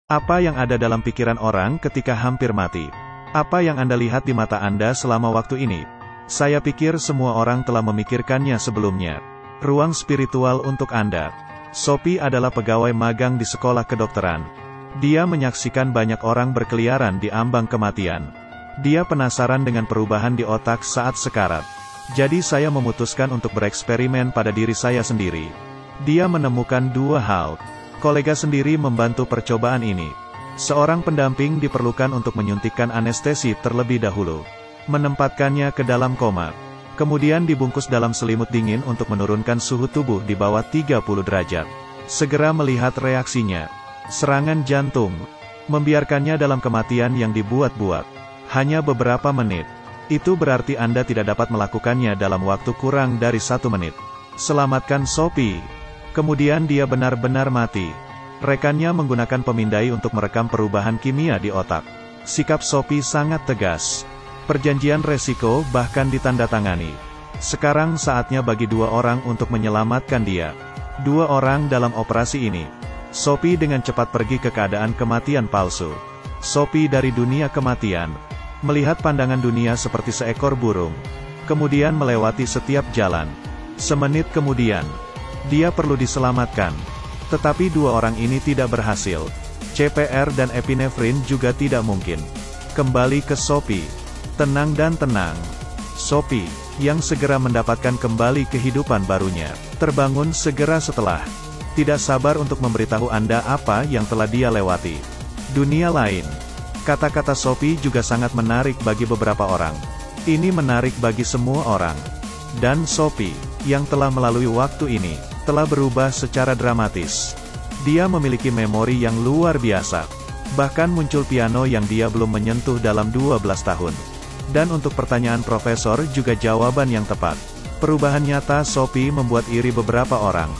Apa yang ada dalam pikiran orang ketika hampir mati? Apa yang Anda lihat di mata Anda selama waktu ini? Saya pikir semua orang telah memikirkannya sebelumnya. Ruang spiritual untuk Anda. Sophie adalah pegawai magang di sekolah kedokteran. Dia menyaksikan banyak orang berkeliaran di ambang kematian. Dia penasaran dengan perubahan di otak saat sekarat. Jadi saya memutuskan untuk bereksperimen pada diri saya sendiri. Dia menemukan dua hal. Kolega sendiri membantu percobaan ini. Seorang pendamping diperlukan untuk menyuntikkan anestesi terlebih dahulu. Menempatkannya ke dalam koma. Kemudian dibungkus dalam selimut dingin untuk menurunkan suhu tubuh di bawah 30 derajat. Segera melihat reaksinya. Serangan jantung. Membiarkannya dalam kematian yang dibuat-buat. Hanya beberapa menit. Itu berarti Anda tidak dapat melakukannya dalam waktu kurang dari 1 menit. Selamatkan Sophie. Kemudian dia benar-benar mati. Rekannya menggunakan pemindai untuk merekam perubahan kimia di otak. Sikap Sophie sangat tegas. Perjanjian resiko bahkan ditandatangani. Sekarang saatnya bagi dua orang untuk menyelamatkan dia. Dua orang dalam operasi ini. Sophie dengan cepat pergi ke keadaan kematian palsu. Sophie dari dunia kematian. Melihat pandangan dunia seperti seekor burung. Kemudian melewati setiap jalan. Semenit kemudian. Dia perlu diselamatkan. Tetapi dua orang ini tidak berhasil. CPR dan epinefrin juga tidak mungkin. Kembali ke Sophie. Tenang dan tenang. Sophie, yang segera mendapatkan kembali kehidupan barunya, terbangun segera setelah. Tidak sabar untuk memberitahu Anda apa yang telah dia lewati. Dunia lain. Kata-kata Sophie juga sangat menarik bagi beberapa orang. Ini menarik bagi semua orang. Dan Sophie, yang telah melalui waktu ini, telah berubah secara dramatis. Dia memiliki memori yang luar biasa. Bahkan muncul piano yang dia belum menyentuh dalam 12 tahun. Dan untuk pertanyaan profesor juga jawaban yang tepat. Perubahan nyata Sophie membuat iri beberapa orang.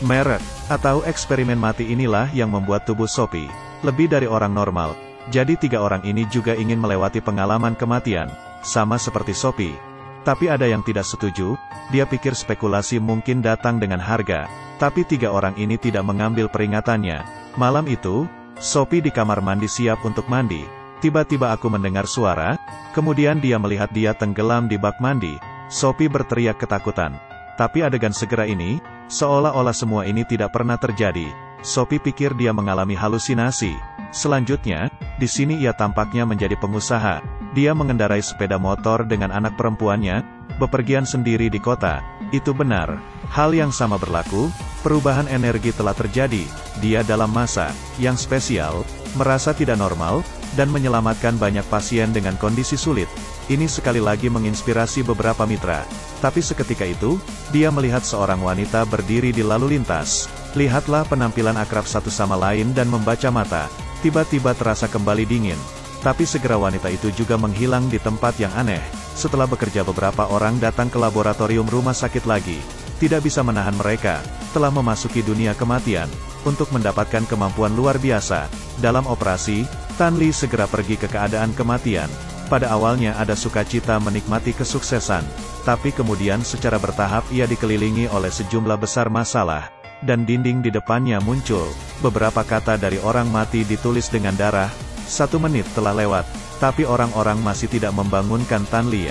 Merek, atau eksperimen mati inilah yang membuat tubuh Sophie lebih dari orang normal. Jadi 3 orang ini juga ingin melewati pengalaman kematian, sama seperti Sophie. Tapi ada yang tidak setuju, dia pikir spekulasi mungkin datang dengan harga. Tapi 3 orang ini tidak mengambil peringatannya. Malam itu, Sophie di kamar mandi siap untuk mandi. Tiba-tiba aku mendengar suara, kemudian dia melihat dia tenggelam di bak mandi. Sophie berteriak ketakutan. Tapi adegan segera ini, seolah-olah semua ini tidak pernah terjadi. Sophie pikir dia mengalami halusinasi. Selanjutnya, di sini ia tampaknya menjadi pengusaha. Dia mengendarai sepeda motor dengan anak perempuannya, bepergian sendiri di kota. Itu benar. Hal yang sama berlaku, perubahan energi telah terjadi. Dia dalam masa yang spesial, merasa tidak normal, dan menyelamatkan banyak pasien dengan kondisi sulit. Ini sekali lagi menginspirasi beberapa mitra. Tapi seketika itu, dia melihat seorang wanita berdiri di lalu lintas. Lihatlah penampilan akrab satu sama lain dan membaca mata. Tiba-tiba terasa kembali dingin. Tapi segera wanita itu juga menghilang di tempat yang aneh. Setelah bekerja beberapa orang datang ke laboratorium rumah sakit lagi. Tidak bisa menahan mereka, telah memasuki dunia kematian. Untuk mendapatkan kemampuan luar biasa. Dalam operasi, Tan Lee segera pergi ke keadaan kematian. Pada awalnya ada sukacita menikmati kesuksesan. Tapi kemudian secara bertahap ia dikelilingi oleh sejumlah besar masalah. Dan dinding di depannya muncul. Beberapa kata dari orang mati ditulis dengan darah. 1 menit telah lewat. Tapi orang-orang masih tidak membangunkan Tan Lee.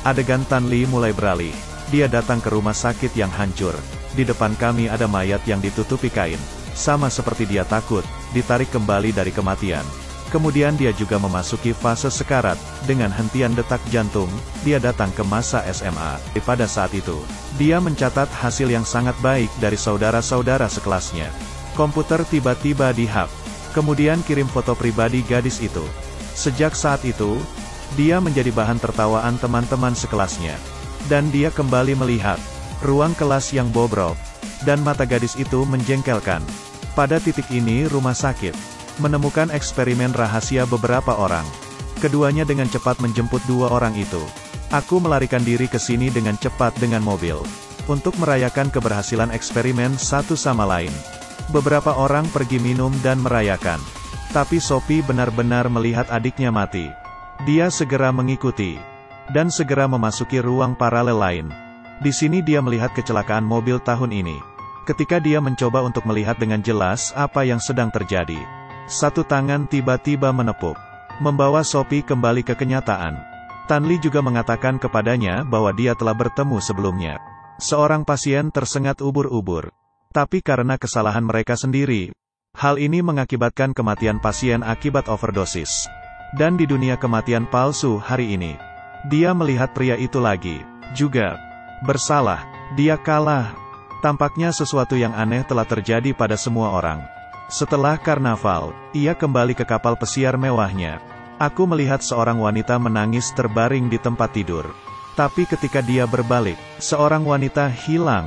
Adegan Tan Lee mulai beralih. Dia datang ke rumah sakit yang hancur. Di depan kami ada mayat yang ditutupi kain. Sama seperti dia takut, ditarik kembali dari kematian. Kemudian dia juga memasuki fase sekarat. Dengan hentian detak jantung, dia datang ke masa SMA. Pada saat itu, dia mencatat hasil yang sangat baik dari saudara-saudara sekelasnya. Komputer tiba-tiba di-hack. Kemudian kirim foto pribadi gadis itu. Sejak saat itu, dia menjadi bahan tertawaan teman-teman sekelasnya. Dan dia kembali melihat ruang kelas yang bobrok. Dan mata gadis itu menjengkelkan. Pada titik ini rumah sakit menemukan eksperimen rahasia beberapa orang. Keduanya dengan cepat menjemput 2 orang itu. Aku melarikan diri ke sini dengan cepat dengan mobil. Untuk merayakan keberhasilan eksperimen satu sama lain. Beberapa orang pergi minum dan merayakan. Tapi Sophie benar-benar melihat adiknya mati. Dia segera mengikuti. Dan segera memasuki ruang paralel lain. Di sini dia melihat kecelakaan mobil tahun ini. Ketika dia mencoba untuk melihat dengan jelas apa yang sedang terjadi. Satu tangan tiba-tiba menepuk, membawa Sophie kembali ke kenyataan. Tan Li juga mengatakan kepadanya bahwa dia telah bertemu sebelumnya. Seorang pasien tersengat ubur-ubur. Tapi karena kesalahan mereka sendiri, hal ini mengakibatkan kematian pasien akibat overdosis. Dan di dunia kematian palsu hari ini, dia melihat pria itu lagi, juga bersalah. Dia kalah. Tampaknya sesuatu yang aneh telah terjadi pada semua orang. Setelah karnaval, ia kembali ke kapal pesiar mewahnya. Aku melihat seorang wanita menangis terbaring di tempat tidur. Tapi ketika dia berbalik, seorang wanita hilang.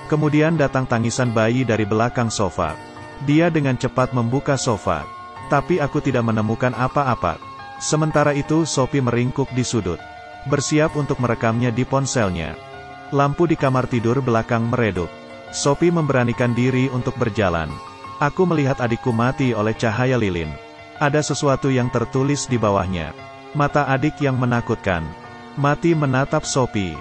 Kemudian datang tangisan bayi dari belakang sofa. Dia dengan cepat membuka sofa. Tapi aku tidak menemukan apa-apa. Sementara itu Sophie meringkuk di sudut, bersiap untuk merekamnya di ponselnya. Lampu di kamar tidur belakang meredup. Sophie memberanikan diri untuk berjalan. Aku melihat adikku mati oleh cahaya lilin. Ada sesuatu yang tertulis di bawahnya. Mata adik yang menakutkan. Mati menatap Sophie.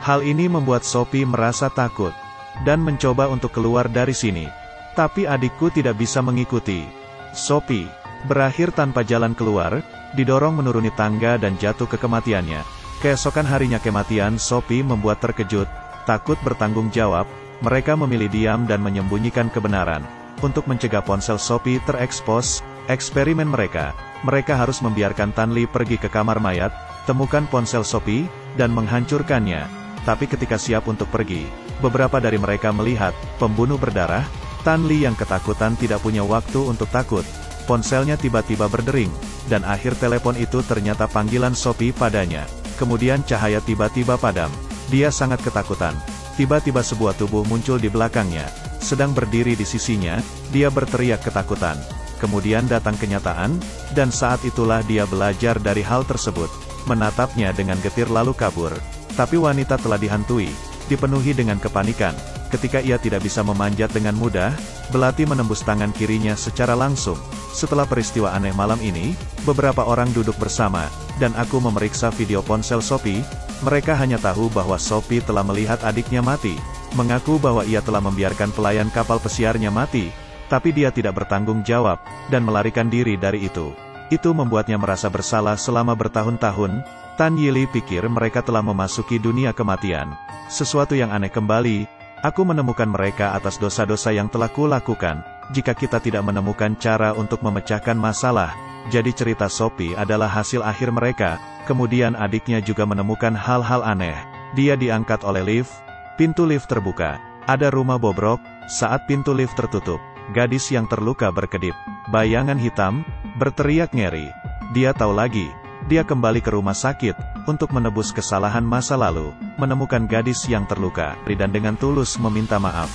Hal ini membuat Sophie merasa takut, dan mencoba untuk keluar dari sini. Tapi adikku tidak bisa mengikuti. Sophie berakhir tanpa jalan keluar, didorong menuruni tangga dan jatuh ke kematiannya. Keesokan harinya kematian Sophie membuat terkejut, takut bertanggung jawab. Mereka memilih diam dan menyembunyikan kebenaran. Untuk mencegah ponsel Sophie terekspos, eksperimen mereka harus membiarkan Tan Li pergi ke kamar mayat, temukan ponsel Sophie, dan menghancurkannya. Tapi ketika siap untuk pergi, beberapa dari mereka melihat pembunuh berdarah. Tan Li yang ketakutan tidak punya waktu untuk takut. Ponselnya tiba-tiba berdering, dan akhir telepon itu ternyata panggilan Sophie padanya. Kemudian cahaya tiba-tiba padam. Dia sangat ketakutan. Tiba-tiba sebuah tubuh muncul di belakangnya. Sedang berdiri di sisinya, dia berteriak ketakutan. Kemudian datang kenyataan, dan saat itulah dia belajar dari hal tersebut. Menatapnya dengan getir lalu kabur. Tapi wanita telah dihantui, dipenuhi dengan kepanikan. Ketika ia tidak bisa memanjat dengan mudah, belati menembus tangan kirinya secara langsung. Setelah peristiwa aneh malam ini, beberapa orang duduk bersama, dan aku memeriksa video ponsel Sophie. Mereka hanya tahu bahwa Sophie telah melihat adiknya mati, mengaku bahwa ia telah membiarkan pelayan kapal pesiarnya mati, tapi dia tidak bertanggung jawab, dan melarikan diri dari itu. Itu membuatnya merasa bersalah selama bertahun-tahun. Tan Yili pikir mereka telah memasuki dunia kematian. Sesuatu yang aneh kembali, aku menemukan mereka atas dosa-dosa yang telah kulakukan. Jika kita tidak menemukan cara untuk memecahkan masalah, jadi cerita Sophie adalah hasil akhir mereka. Kemudian adiknya juga menemukan hal-hal aneh. Dia diangkat oleh lift, pintu lift terbuka. Ada rumah bobrok, saat pintu lift tertutup. Gadis yang terluka berkedip. Bayangan hitam, berteriak ngeri. Dia tahu lagi. Dia kembali ke rumah sakit, untuk menebus kesalahan masa lalu, menemukan gadis yang terluka, dan dengan tulus meminta maaf.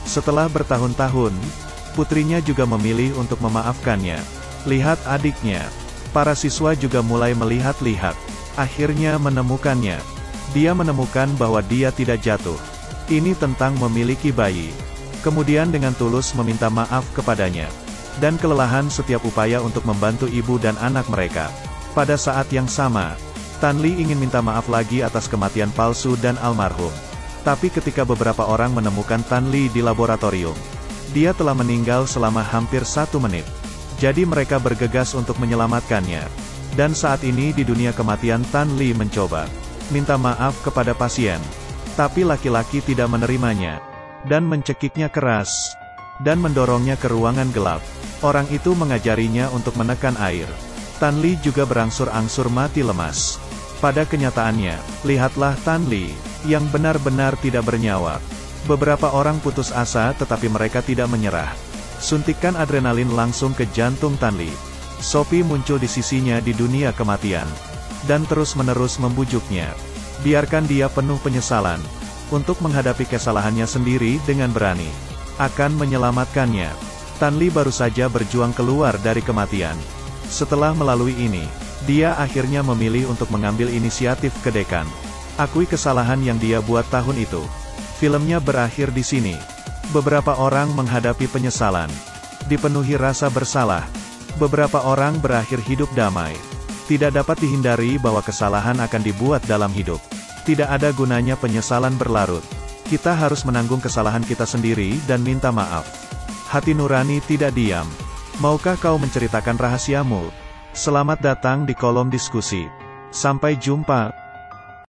Setelah bertahun-tahun, putrinya juga memilih untuk memaafkannya. Lihat adiknya. Para siswa juga mulai melihat-lihat. Akhirnya menemukannya. Dia menemukan bahwa dia tidak jatuh. Ini tentang memiliki bayi. Kemudian dengan tulus meminta maaf kepadanya. Dan kelelahan setiap upaya untuk membantu ibu dan anak mereka. Pada saat yang sama, Tan Li ingin minta maaf lagi atas kematian palsu dan almarhum. Tapi ketika beberapa orang menemukan Tan Li di laboratorium, dia telah meninggal selama hampir 1 menit. Jadi mereka bergegas untuk menyelamatkannya. Dan saat ini di dunia kematian Tan Li mencoba minta maaf kepada pasien. Tapi laki-laki tidak menerimanya. Dan mencekiknya keras. Dan mendorongnya ke ruangan gelap. Orang itu mengajarinya untuk menekan air. Tan Li juga berangsur-angsur mati lemas. Pada kenyataannya, lihatlah Tan Li, yang benar-benar tidak bernyawa. Beberapa orang putus asa tetapi mereka tidak menyerah. Suntikan adrenalin langsung ke jantung Tan Li. Sophie muncul di sisinya di dunia kematian. Dan terus-menerus membujuknya. Biarkan dia penuh penyesalan. Untuk menghadapi kesalahannya sendiri dengan berani. Akan menyelamatkannya. Tan Li baru saja berjuang keluar dari kematian. Setelah melalui ini, dia akhirnya memilih untuk mengambil inisiatif ke dekan. Akui kesalahan yang dia buat tahun itu. Filmnya berakhir di sini. Beberapa orang menghadapi penyesalan. Dipenuhi rasa bersalah. Beberapa orang berakhir hidup damai. Tidak dapat dihindari bahwa kesalahan akan dibuat dalam hidup. Tidak ada gunanya penyesalan berlarut. Kita harus menanggung kesalahan kita sendiri dan minta maaf. Hati nurani tidak diam. Maukah kau menceritakan rahasiamu? Selamat datang di kolom diskusi. Sampai jumpa.